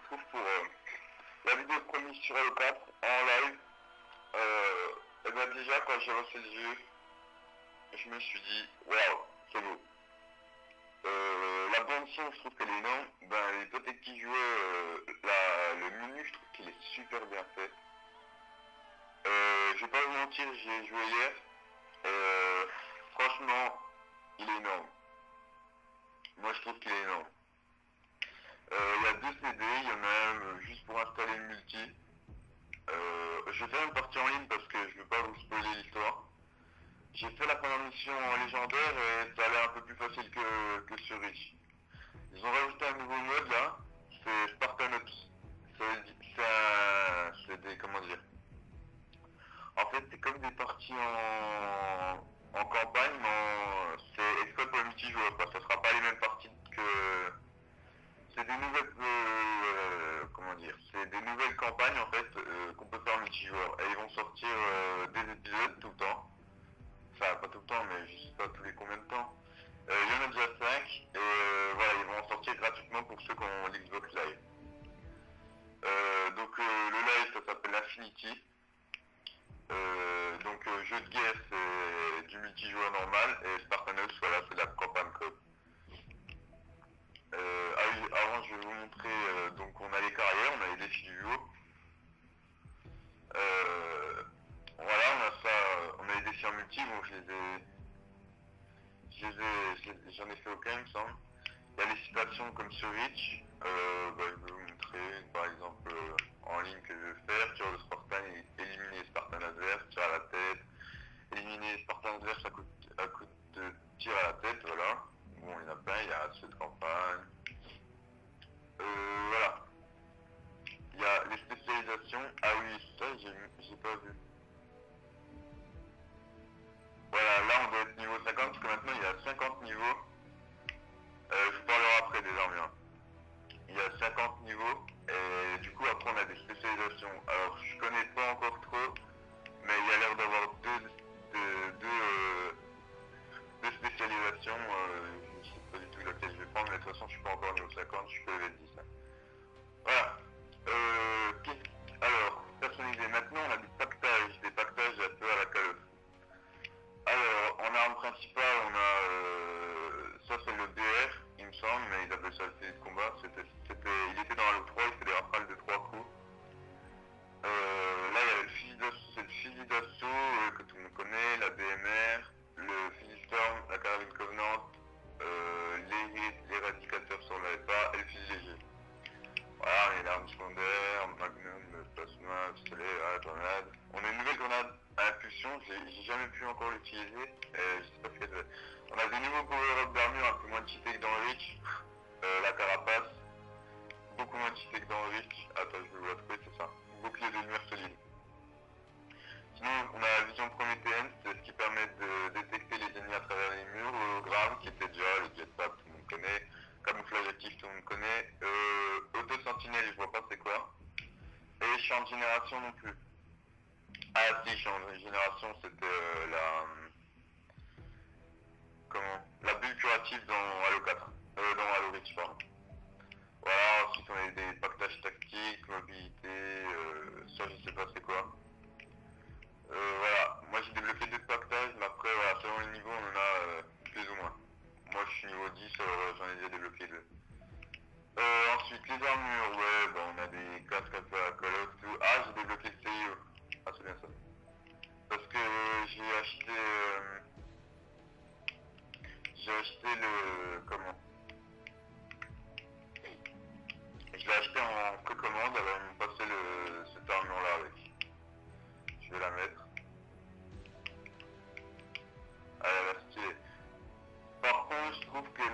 retrouve pour la vidéo promise sur Halo 4 en live. Et ben déjà quand j'ai lancé le jeu, je me suis dit waouh, c'est beau. La bande son, je trouve qu'elle est énorme. Ben les potes qui jouaient le menu, je trouve qu'il est super bien fait. Je vais pas vous mentir, j'ai joué hier. Franchement, il est énorme. Moi je trouve qu'il est énorme. Il y a deux CD, il y en a un juste pour installer le multi. Je vais faire une partie en ligne parce que je veux pas vous spoiler l'histoire. J'ai fait la première mission en légendaire et ça a l'air un peu plus facile que sur Reach. Ils ont rajouté un nouveau mode là, c'est Spartanops. C'est des, comment dire, en fait c'est comme des parties en campagne, mais c'est exprès pour le multijoueur, quoi. Ça sera pas les mêmes parties que... C'est des nouvelles, comment dire, c'est des nouvelles campagnes en fait qu'on peut faire en multijoueur. Et ils vont sortir des épisodes tout le temps. Enfin, pas tout le temps, mais je sais pas tous les combien de temps. Il y en a déjà 5 et voilà, ils vont en sortir gratuitement pour ceux qui ont l'Xbox Live. Le live, ça s'appelle Infinity. Jeu de guerre, c'est du multijoueur normal et Spartanos, voilà, c'est la campagne code. Avant, je vais vous montrer, donc on a les carrières, on a les défis du jour. Voilà, on a ça, on a les défis en multi, bon j'en ai fait aucun, il me semble. Il y a les citations comme sur Reach, je vais vous montrer, par exemple, en ligne que je vais faire, tir de Spartan, éliminer les Spartans adverses, tir à la tête, éliminer les Spartans adverses à coup de tir à la tête, voilà. Bon, il y en a plein, il y a ceux de campagne. Voilà. Il y a les spécialisations. Ah oui, ça, j'ai pas vu. Voilà, là, on doit être niveau 50, parce que maintenant, il y a 50 niveaux. Je vous parlerai après des armures. Hein. Il y a 50 niveaux, et du coup, après, on a des spécialisations. Alors, je connais pas encore trop, mais il y a l'air d'avoir deux spécialisations. Je sais pas du tout laquelle je vais prendre, mais de toute façon, je suis pas encore niveau 50, je suis que level 10. Là. Voilà. Alors, personnalisé. Maintenant, on a des pactages un peu à la Call of. Alors, en arme principale, on a, ça c'est le DR, il me semble, mais il appelle ça le fusil de combat. Il était dans Halo 3, il fait des rafales de 3 coups. Là, il y a le fusil d'assaut, c'est le fusil d'assaut que tout le monde connaît, la BMR, le fusil Storm, la carabine Covenant, l'éradicateur sur la FA et le fusil léger. Voilà, on a l'arme secondaire, Magnum, plasma, pistolet, grenade. On a une nouvelle grenade à impulsion, j'ai jamais pu encore l'utiliser. Je sais pas ce qu'elle fait. On a des nouveaux power-up d'armure, un peu moins cheaté que dans Reach. La carapace, beaucoup moins cheaté que dans Reach. Attends, je vais vous la trouver, c'est ça. Bouclier de lumière solide. Sinon, on a la vision prométhéenne, c'est ce qui permet de détecter les ennemis à travers les murs. Hologramme, qui était déjà le jetpack, tout le monde connaît. Camouflage actif, tout le monde connaît. Auto-sentinelle, je vois pas c'est quoi. Et champ de génération non plus. Ah si, champ de génération, c'était la bulle curative dans Halo 4. Dans Halo Reach, pardon. Voilà, ensuite on a des pactages tactiques, mobilité, ça je sais pas c'est quoi. Voilà, moi j'ai débloqué deux pactages, mais après voilà, selon les niveaux on en a plus ou moins. Moi je suis niveau 10, j'en ai déjà débloqué deux. Ensuite les armures, ouais, bon, on a des casques un peu à Call of tout. Ah, j'ai débloqué le CIE. Ah, c'est bien ça. Parce que j'ai acheté le, comment? Je l'ai acheté en précommande, alors ils m'ont passé cette armure là avec. Je vais la mettre. Ah, elle a l'air stylée. Par contre, je trouve que les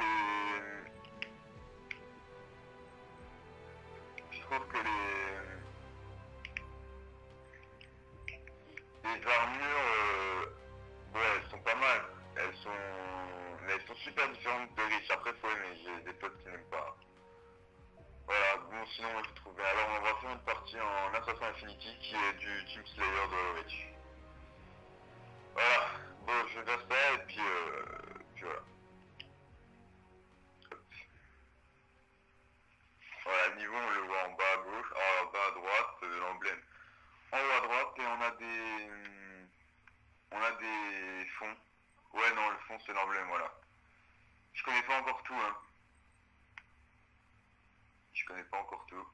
armures, ouais, elles sont pas mal. Mais elles sont super différentes de Reach. Après, faut aimer. J'ai des potes qui n'aiment pas. Voilà. Bon, sinon, moi, je trouve bien. Alors, on va faire une partie en Assassin Infinity qui est du Team Slayer de Reach. Voilà. Bon, je vais faire ça et puis voilà. Voilà, niveau niveau, on le voit en bas à gauche, en bas à droite, l'emblème en haut à droite, et on a des fonds. Ouais, non, le fond c'est l'emblème, voilà. Je connais pas encore tout, hein. Je connais pas encore tout.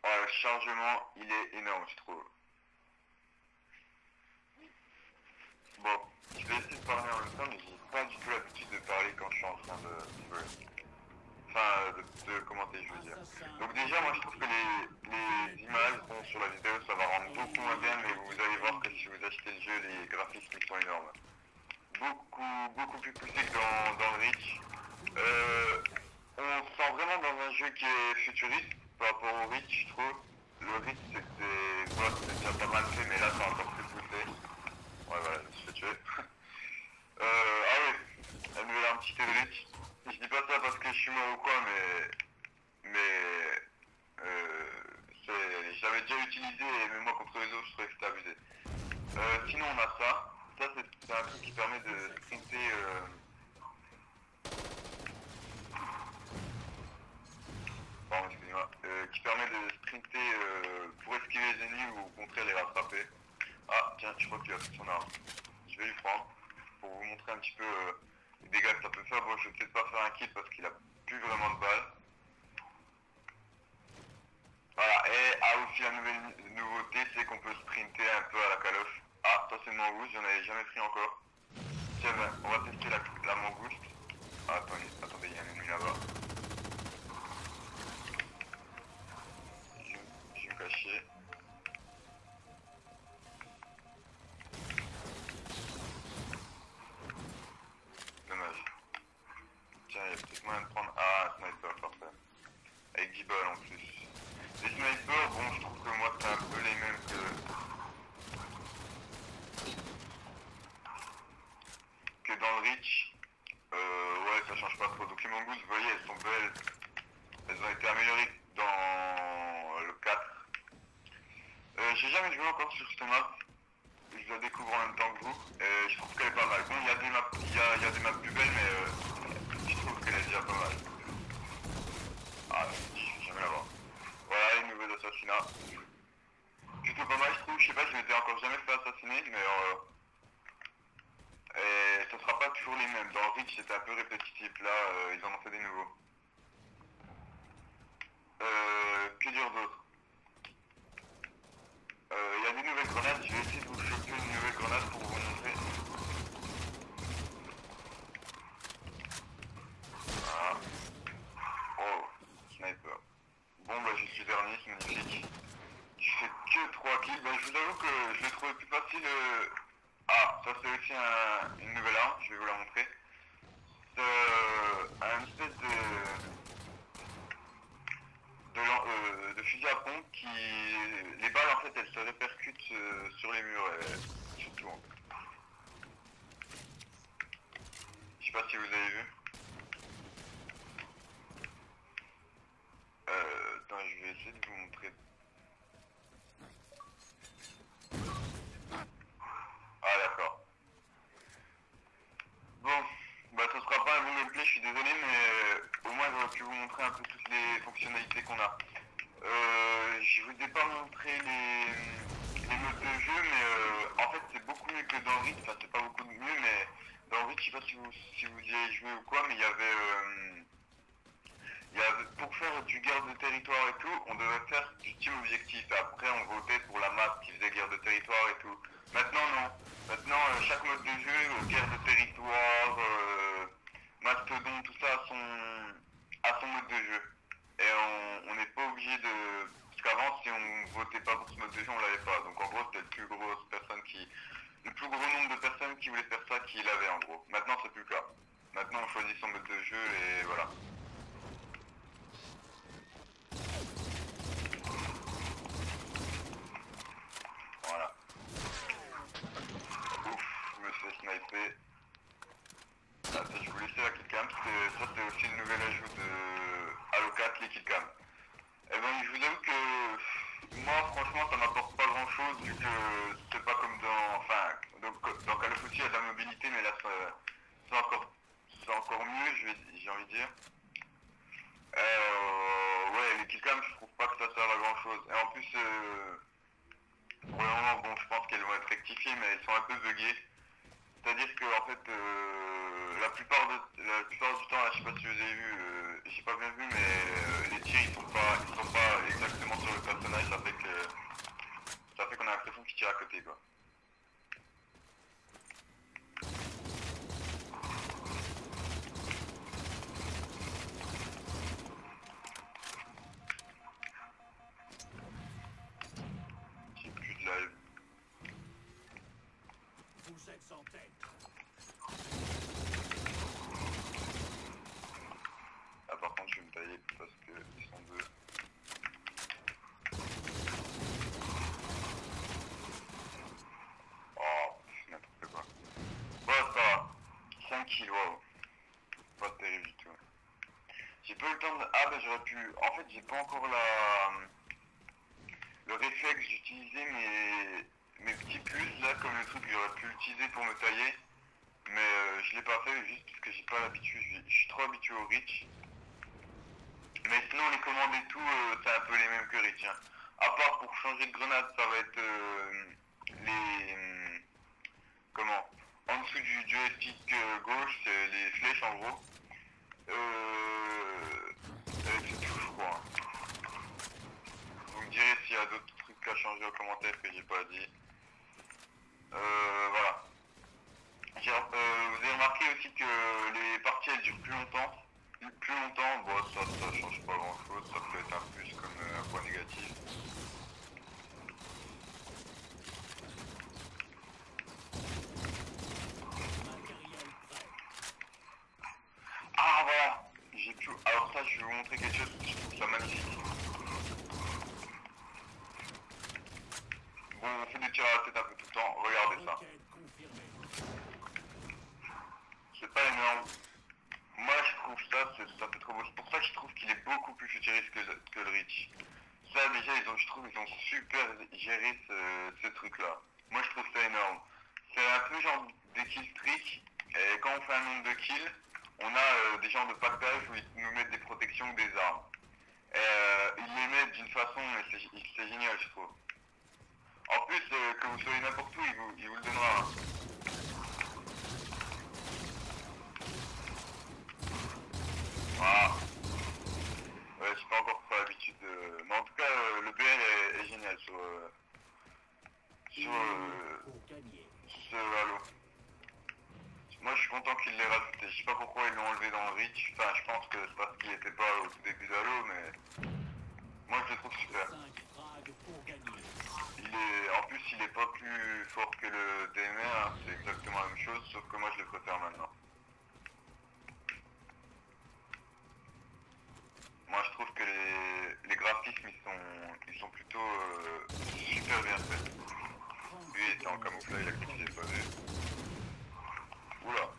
Le chargement, il est énorme, je trouve. Bon, je vais essayer de parler en même temps, mais j'ai pas du tout l'habitude de parler quand je suis en train de jouer. Enfin, de commenter, je veux dire. Donc déjà, moi, je trouve que les images, bon, sur la vidéo, ça va rendre beaucoup moins bien, mais vous allez voir que si vous achetez le jeu, les graphismes ils sont énormes. Beaucoup plus poussés que dans le Reach. On se sent vraiment dans un jeu qui est futuriste par rapport au Reach, je trouve. Le Reach, c'était déjà pas mal fait, mais là, c'est encore plus poussé. Ouais, voilà, je me suis fait tuer. Ah oui, la nouvelle entité de Reach. Je dis pas ça parce que je suis mort ou quoi, mais je l'avais déjà utilisé et même moi contre les autres, je trouvais que c'était abusé. Sinon, on a ça. Ça, c'est un truc qui permet de sprinter. Pardon, excusez-moi. Qui permet de sprinter pour esquiver les ennemis ou au contraire les rattraper. Ah, tiens, je crois qu'il a pris son arme. Je vais lui prendre pour vous montrer un petit peu les dégâts que ça peut faire. Bon, je vais peut-être pas faire un kill parce qu'il a plus vraiment de balles. Voilà, et aussi la nouveauté, c'est qu'on peut sprinter un peu à la Call of. Ah, ça c'est mon rouge, j'en avais jamais pris encore. Tiens, ben, on va tester la mangouste. Ah, attendez, il y a un ennemi là-bas. Je vais me cacher. Dommage. Tiens, il y a peut-être moyen de prendre... Ah, un sniper, parfait. Avec 10 balles en plus. Les snipers, bon, je trouve que moi c'est un peu les mêmes que dans le Reach. Ouais, ça change pas trop. Donc les mongooses, vous voyez, elles sont belles. Elles ont été améliorées dans le 4. J'ai jamais joué encore sur cette map. Je la découvre en même temps que vous. Je trouve qu'elle est pas mal. Bon, il y a des maps, il y a des maps plus belles, mais je trouve qu'elle est déjà pas mal. Ah, je vais jamais la voir. Voilà, les nouveaux assassinats. Plutôt pas mal, je trouve. Je sais pas, je m'étais encore jamais fait assassiner, mais et ce sera pas toujours les mêmes. Dans Reach, c'était un peu répétitif. Là, ils en ont fait des nouveaux. Que dire d'autre? Il y a des nouvelles grenades. Je vais essayer de vous choper une nouvelle grenade pour vous montrer. Voilà. Oh, sniper. Bon, bah, je suis dernier, c'est magnifique. Je fais que 3 kills. Bah, je vous avoue que je l'ai trouvé plus facile. Ah, ça c'est aussi une nouvelle arme, je vais vous la montrer. C'est un espèce de fusil à pompe qui... Les balles en fait elles se répercutent sur les murs et sur tout. Je sais pas si vous avez vu. Attends, je vais essayer de vous montrer. Ah d'accord. Bon, bah ce sera pas un bon gameplay, je suis désolé, mais au moins j'aurais pu vous montrer un peu toutes les fonctionnalités qu'on a. Je vous ai pas montré les modes de jeu, mais en fait c'est beaucoup mieux que dans Reach, enfin c'est pas beaucoup mieux, mais dans Reach, je sais pas si vous y avez joué ou quoi, mais il y avait pour faire du guerre de territoire et tout, on devait faire du team objectif. Après on votait pour la map qui faisait guerre de territoire et tout. Maintenant non. Maintenant chaque mode de jeu, guerre de territoire, mastodon, tout ça a son mode de jeu. Et on n'est pas obligé de... Parce qu'avant, si on votait pas pour ce mode de jeu, on l'avait pas. Donc en gros, c'était le plus gros nombre de personnes qui voulaient faire ça qui l'avaient en gros. Maintenant, c'est plus le cas. Maintenant, on choisit son mode de jeu et voilà. Voilà. Ouf, je me suis fait sniper. Attends, je vous laisser la killcam. Ça, c'est aussi une nouvelle ajout de Halo 4, les killcams. Eh ben, je vous avoue que moi, j'ai envie de dire. Ouais, les killcams, je trouve pas que ça serve à grand chose. Et en plus, pour le moment, bon, je pense qu'elles vont être rectifiées, mais elles sont un peu buggées. C'est-à-dire que en fait, la plupart du temps, là, je sais pas si vous avez vu, j'ai pas bien vu, mais les tirs ils sont pas exactement sur le personnage, ça fait qu'on a l'impression qu'il tire à côté, quoi. J'ai plus de live. Vous êtes en tête. Ah, par contre, je vais me tailler parce que ils sont deux. Oh, c'est n'importe quoi. Bon, ça va. 5 kills, wow. Pas terrible du tout. J'ai pas eu le temps de... Ah, bah j'aurais pu... En fait, j'ai pas encore le réflexe d'utiliser mes petits plus, là, comme le truc que j'aurais pu utiliser pour me tailler. Mais je l'ai pas fait juste parce que j'ai pas l'habitude. Je suis trop habitué au reach. Mais sinon, les commandes et tout, c'est un peu les mêmes que reach. Hein. À part pour changer de grenade, ça va être les... comment en dessous du joystick gauche, c'est les flèches en gros. C'est tout, je crois. Vous me direz s'il y a d'autres trucs à changer aux commentaires que j'ai pas dit. Voilà. Vous avez remarqué aussi que les parties elles durent plus longtemps. Plus longtemps, bon, ça change pas grand chose, ça peut être un plus comme un point négatif. Ah voilà, j'ai pu. Alors ça, je vais vous montrer quelque chose, je trouve ça magnifique. Bon, on fait des tirs à la tête un peu tout le temps, regardez ça. C'est pas énorme. Moi je trouve ça fait trop beau. C'est pour ça que je trouve qu'il est beaucoup plus futuriste que le Reach. Ça déjà, je trouve ils ont super géré ce truc-là. Moi je trouve ça énorme. C'est un peu genre des kill streaks. Et quand on fait un nombre de kills, on a des genres de pactage où ils nous mettent des protections ou des armes. Ils les mettent d'une façon, mais c'est génial je trouve. En plus, que vous soyez n'importe où, il vous le donnera. Hein. Voilà. Ouais, j'ai pas encore trop l'habitude de... Mais en tout cas, le BL est génial sur Halo. Moi, je suis content qu'ils l'aient rajouté. Je sais pas pourquoi ils l'ont enlevé dans le Reach. Enfin, je pense que c'est parce qu'il était pas au tout début d'Halo, mais... Moi, je le trouve super. En plus, il est pas plus fort que le DMR. Hein. C'est exactement la même chose, sauf que moi, je le préfère maintenant. Moi je trouve que les graphismes ils sont plutôt super bien faits. Lui il était en camouflage, il a cru qu'il avait pas vu. Oula.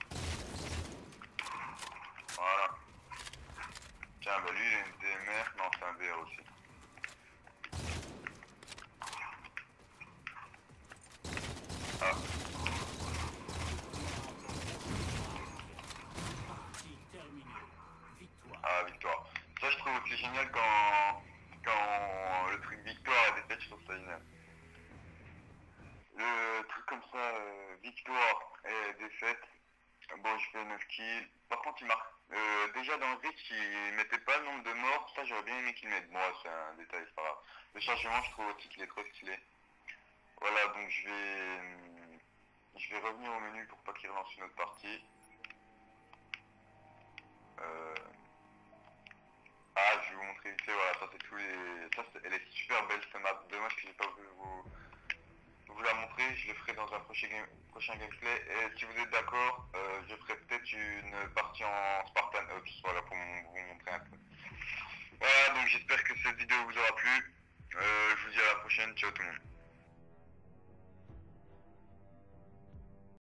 Voilà. Tiens bah lui il a une DMR, non c'est un BR aussi. Ah. Ah victoire. Ça je trouve aussi génial quand le truc victoire et défaite, je trouve ça génial. Le truc comme ça, victoire et défaite, bon je fais 9 kills. Par contre il marque. Déjà dans le Reach il mettait pas le nombre de morts, ça j'aurais bien aimé qu'il mette. Moi c'est un détail, c'est pas grave. Le chargement je trouve aussi qu'il est trop stylé. Voilà donc je vais revenir au menu pour pas qu'il relance une autre partie. Euh, Ah, je vais vous montrer vite fait, voilà, ça c'est tous les... elle est super belle cette map, dommage que j'ai pas pu vous la montrer, je le ferai dans un prochain gameplay, et si vous êtes d'accord, je ferai peut-être une partie en Spartan Ops, voilà, pour vous montrer un peu. Voilà, donc j'espère que cette vidéo vous aura plu, je vous dis à la prochaine, ciao tout le monde.